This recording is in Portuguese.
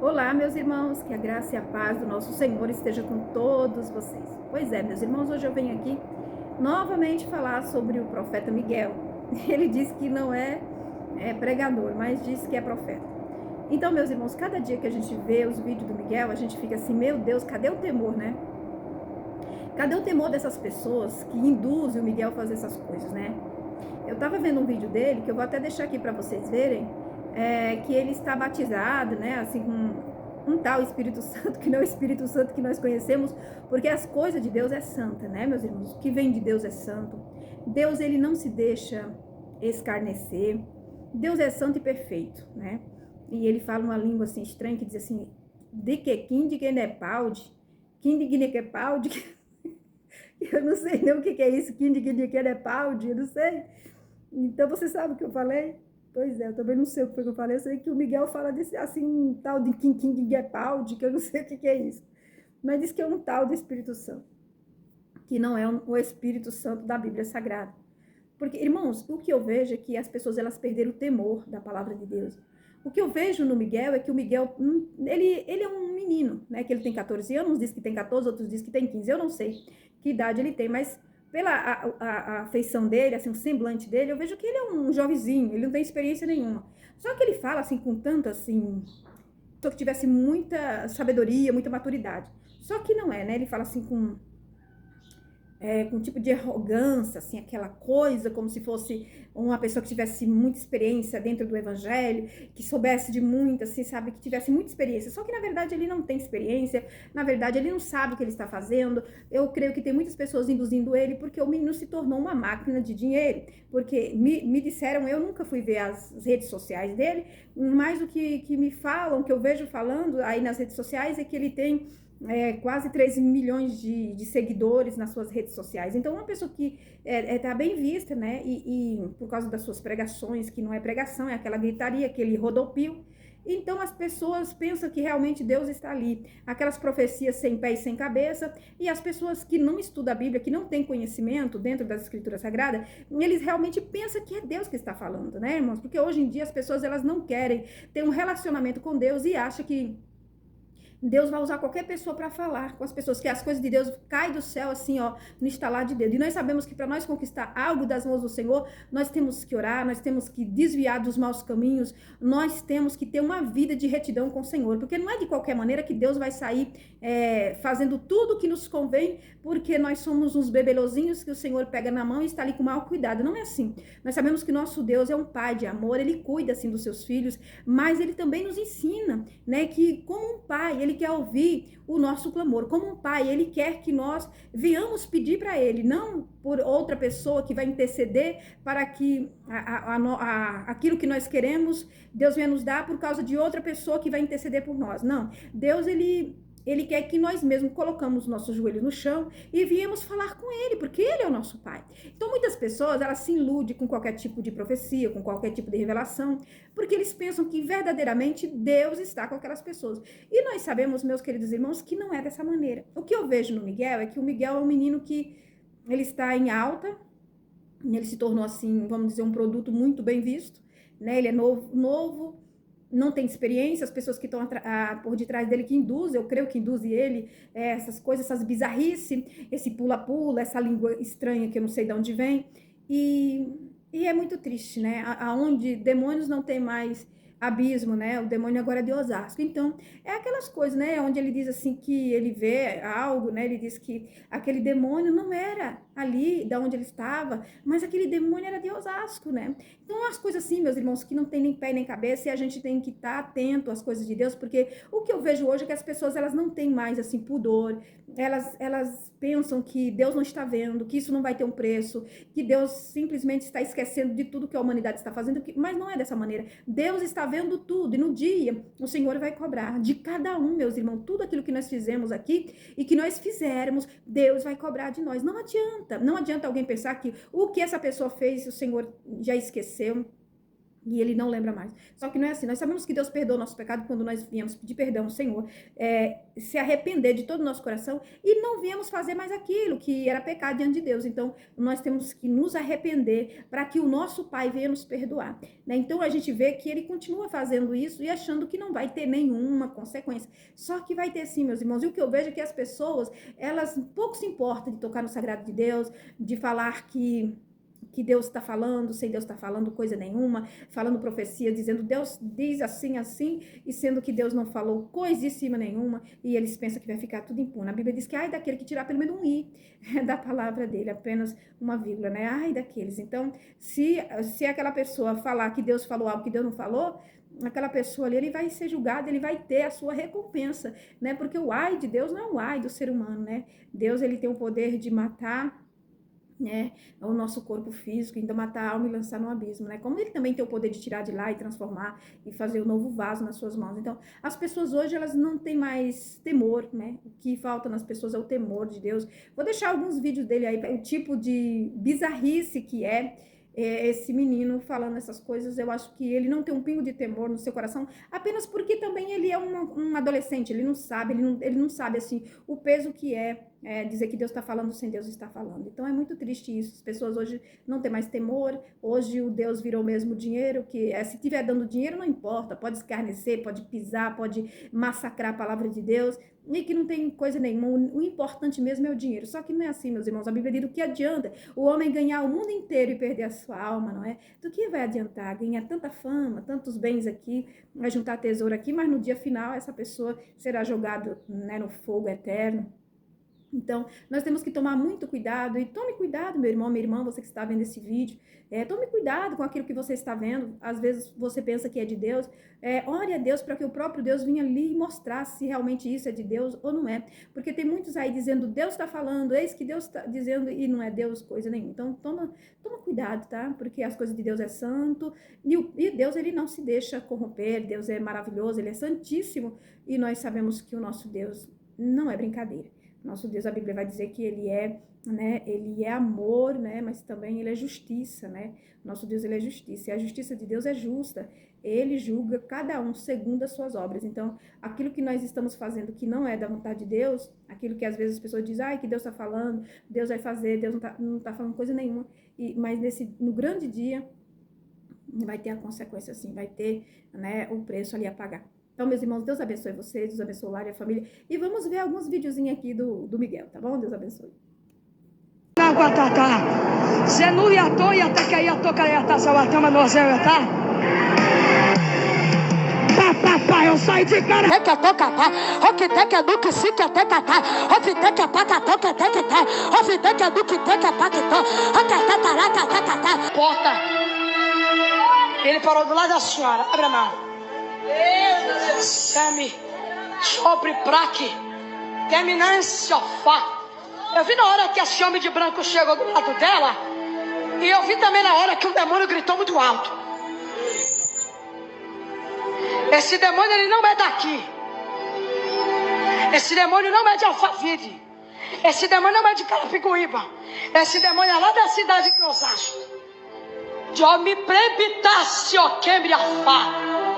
Olá, meus irmãos, que a graça e a paz do nosso Senhor esteja com todos vocês. Pois é, meus irmãos, hoje eu venho aqui novamente falar sobre o profeta Miguel. Ele diz que não é pregador, mas diz que é profeta. Então, meus irmãos, cada dia que a gente vê os vídeos do Miguel, a gente fica assim, meu Deus, cadê o temor, né? Cadê o temor dessas pessoas que induzem o Miguel a fazer essas coisas, né? Eu tava vendo um vídeo dele, que eu vou até deixar aqui para vocês verem, que ele está batizado, né, assim, com um tal Espírito Santo, que não é o Espírito Santo que nós conhecemos, porque as coisas de Deus é santa, né, meus irmãos? O que vem de Deus é santo. Deus, ele não se deixa escarnecer. Deus é santo e perfeito, né? E ele fala uma língua assim estranha que diz assim, de que quinde que é paude, quinde que é paude, eu não sei nem o que é isso, quinde que é paude, eu não sei. Então, você sabe o que eu falei? Pois é, eu também não sei o que foi que eu falei. Eu sei que o Miguel fala desse, assim, um tal de Kim Gepaldi, que eu não sei o que é isso. Mas diz que é um tal do Espírito Santo, que não é o Espírito Santo da Bíblia Sagrada. Porque, irmãos, o que eu vejo é que as pessoas, elas perderam o temor da palavra de Deus. O que eu vejo no Miguel é que o Miguel, ele é um menino, né? Que ele tem 14 anos, uns dizem que tem 14, outros dizem que tem 15. Eu não sei que idade ele tem, mas pela a feição dele, assim, o semblante dele, eu vejo que ele é um jovenzinho, ele não tem experiência nenhuma. Só que ele fala, assim, com tanto, assim, só que tivesse muita sabedoria, muita maturidade. Só que não é, né? Ele fala, assim, com um tipo de arrogância, assim, aquela coisa, como se fosse uma pessoa que tivesse muita experiência dentro do evangelho, que soubesse de muito, assim, sabe, que tivesse muita experiência. Só que, na verdade, ele não tem experiência, na verdade, ele não sabe o que ele está fazendo. Eu creio que tem muitas pessoas induzindo ele, porque o menino se tornou uma máquina de dinheiro. Porque me disseram, eu nunca fui ver as redes sociais dele, mas o que me falam, que eu vejo falando aí nas redes sociais, é que ele tem quase 13 milhões de seguidores nas suas redes sociais. Então, uma pessoa que tá bem vista, né? E por causa das suas pregações, que não é pregação, é aquela gritaria, aquele rodopio. Então, as pessoas pensam que realmente Deus está ali. Aquelas profecias sem pé e sem cabeça. E as pessoas que não estudam a Bíblia, que não têm conhecimento dentro das Escrituras Sagradas, eles realmente pensam que é Deus que está falando, né, irmãos? Porque hoje em dia as pessoas, elas não querem ter um relacionamento com Deus e acham que Deus vai usar qualquer pessoa para falar com as pessoas, que as coisas de Deus caem do céu assim, ó, no estalar de dedo. E nós sabemos que para nós conquistar algo das mãos do Senhor, nós temos que orar, nós temos que desviar dos maus caminhos, nós temos que ter uma vida de retidão com o Senhor, porque não é de qualquer maneira que Deus vai sair fazendo tudo o que nos convém, porque nós somos uns bebelozinhos que o Senhor pega na mão e está ali com mau cuidado. Não é assim. Nós sabemos que nosso Deus é um pai de amor, ele cuida assim dos seus filhos, mas ele também nos ensina, né, que como um pai, ele quer ouvir o nosso clamor. Como um pai, ele quer que nós venhamos pedir para ele, não por outra pessoa que vai interceder para que aquilo que nós queremos, Deus venha nos dar por causa de outra pessoa que vai interceder por nós. Não, Deus, ele quer que nós mesmos colocamos nossos joelhos no chão e viemos falar com ele, porque ele é o nosso pai. Então, muitas pessoas, elas se iludem com qualquer tipo de profecia, com qualquer tipo de revelação, porque eles pensam que verdadeiramente Deus está com aquelas pessoas. E nós sabemos, meus queridos irmãos, que não é dessa maneira. O que eu vejo no Miguel é que o Miguel é um menino que ele está em alta, ele se tornou assim, vamos dizer, um produto muito bem visto, né? Ele é novo, não tem experiência, as pessoas que estão por detrás dele que induzem, eu creio que induzem ele, essas coisas, essas bizarrices, esse pula-pula, essa língua estranha que eu não sei de onde vem, e é muito triste, né? Aonde demônios não tem mais abismo, né? O demônio agora é de Osasco. Então, é aquelas coisas, né? Onde ele diz assim que ele vê algo, né? Ele diz que aquele demônio não era ali, da onde ele estava, mas aquele demônio era de Osasco, né? Então, as coisas assim, meus irmãos, que não tem nem pé nem cabeça, e a gente tem que estar atento às coisas de Deus, porque o que eu vejo hoje é que as pessoas, elas não têm mais, assim, pudor, elas pensam que Deus não está vendo, que isso não vai ter um preço, que Deus simplesmente está esquecendo de tudo que a humanidade está fazendo, mas não é dessa maneira. Deus está vendo tudo, e no dia o Senhor vai cobrar de cada um, meus irmãos, tudo aquilo que nós fizemos aqui e que nós fizermos, Deus vai cobrar de nós. Não adianta alguém pensar que o que essa pessoa fez o Senhor já esqueceu. E ele não lembra mais. Só que não é assim. Nós sabemos que Deus perdoa o nosso pecado quando nós viemos pedir perdão ao Senhor, se arrepender de todo o nosso coração e não viemos fazer mais aquilo que era pecado diante de Deus. Então, nós temos que nos arrepender para que o nosso Pai venha nos perdoar, né? Então, a gente vê que ele continua fazendo isso e achando que não vai ter nenhuma consequência. Só que vai ter sim, meus irmãos. E o que eu vejo é que as pessoas, elas pouco se importam de tocar no sagrado de Deus, de falar que Deus está falando, sem Deus está falando coisa nenhuma, falando profecia, dizendo Deus diz assim, assim, e sendo que Deus não falou coisíssima nenhuma, e eles pensam que vai ficar tudo impune. A Bíblia diz que ai daquele que tirar pelo menos um i da palavra dele, apenas uma vírgula, né? Ai daqueles. Então, se aquela pessoa falar que Deus falou algo que Deus não falou, aquela pessoa ali, ele vai ser julgado, ele vai ter a sua recompensa, né? Porque o ai de Deus não é o ai do ser humano, né? Deus, ele tem o poder de matar, né, o nosso corpo físico, então matar a alma e lançar no abismo, né? Como ele também tem o poder de tirar de lá e transformar e fazer um novo vaso nas suas mãos. Então, as pessoas hoje, elas não têm mais temor, né? O que falta nas pessoas é o temor de Deus. Vou deixar alguns vídeos dele aí, o tipo de bizarrice que é esse menino falando essas coisas. Eu acho que ele não tem um pingo de temor no seu coração, apenas porque também ele é um adolescente, ele não sabe, ele não sabe, assim, o peso que é dizer que Deus está falando sem Deus estar falando. Então é muito triste isso. As pessoas hoje não têm mais temor. Hoje o Deus virou mesmo dinheiro, que se tiver dando dinheiro não importa, pode escarnecer, pode pisar, pode massacrar a palavra de Deus, e que não tem coisa nenhuma. O importante mesmo é o dinheiro. Só que não é assim, meus irmãos. A Bíblia diz: do que adianta o homem ganhar o mundo inteiro e perder a sua alma, não é? Do que vai adiantar ganhar tanta fama, tantos bens aqui, vai juntar tesouro aqui, mas no dia final essa pessoa será jogada, né, no fogo eterno. Então, nós temos que tomar muito cuidado, e tome cuidado, meu irmão, minha irmã, você que está vendo esse vídeo, tome cuidado com aquilo que você está vendo. Às vezes você pensa que é de Deus, ore a Deus para que o próprio Deus vinha ali e mostrasse se realmente isso é de Deus ou não é, porque tem muitos aí dizendo, Deus está falando, eis que Deus está dizendo, e não é Deus coisa nenhuma. Então, toma cuidado, tá? Porque as coisas de Deus é santo, e Deus, ele não se deixa corromper. Deus é maravilhoso, ele é santíssimo, e nós sabemos que o nosso Deus não é brincadeira. Nosso Deus, a Bíblia vai dizer que ele é, né, ele é amor, né, mas também ele é justiça, né? Nosso Deus, ele é justiça, e a justiça de Deus é justa. Ele julga cada um segundo as suas obras. Então, aquilo que nós estamos fazendo que não é da vontade de Deus, aquilo que às vezes as pessoas dizem, ai, que Deus está falando, Deus vai fazer, Deus não tá falando coisa nenhuma, mas no grande dia vai ter a consequência, assim, vai ter, né, o preço ali a pagar. Então, meus irmãos, Deus abençoe vocês, Deus abençoe o lar e a família. E vamos ver alguns videozinhos aqui do Miguel, tá bom? Deus abençoe. Eu saí de cara. Porta. Ele parou do lado da senhora. Abre a mão. Sami, sobre praque, terminar esse sofá. Eu vi na hora que esse homem de branco chegou do lado dela, e eu vi também na hora que um demônio gritou muito alto. Esse demônio, ele não é daqui. Esse demônio não é de Alphaville. Esse demônio não é de Carapicuíba. Esse demônio é lá da cidade de Osasco. De me prebitasse, ó, quebre a fá.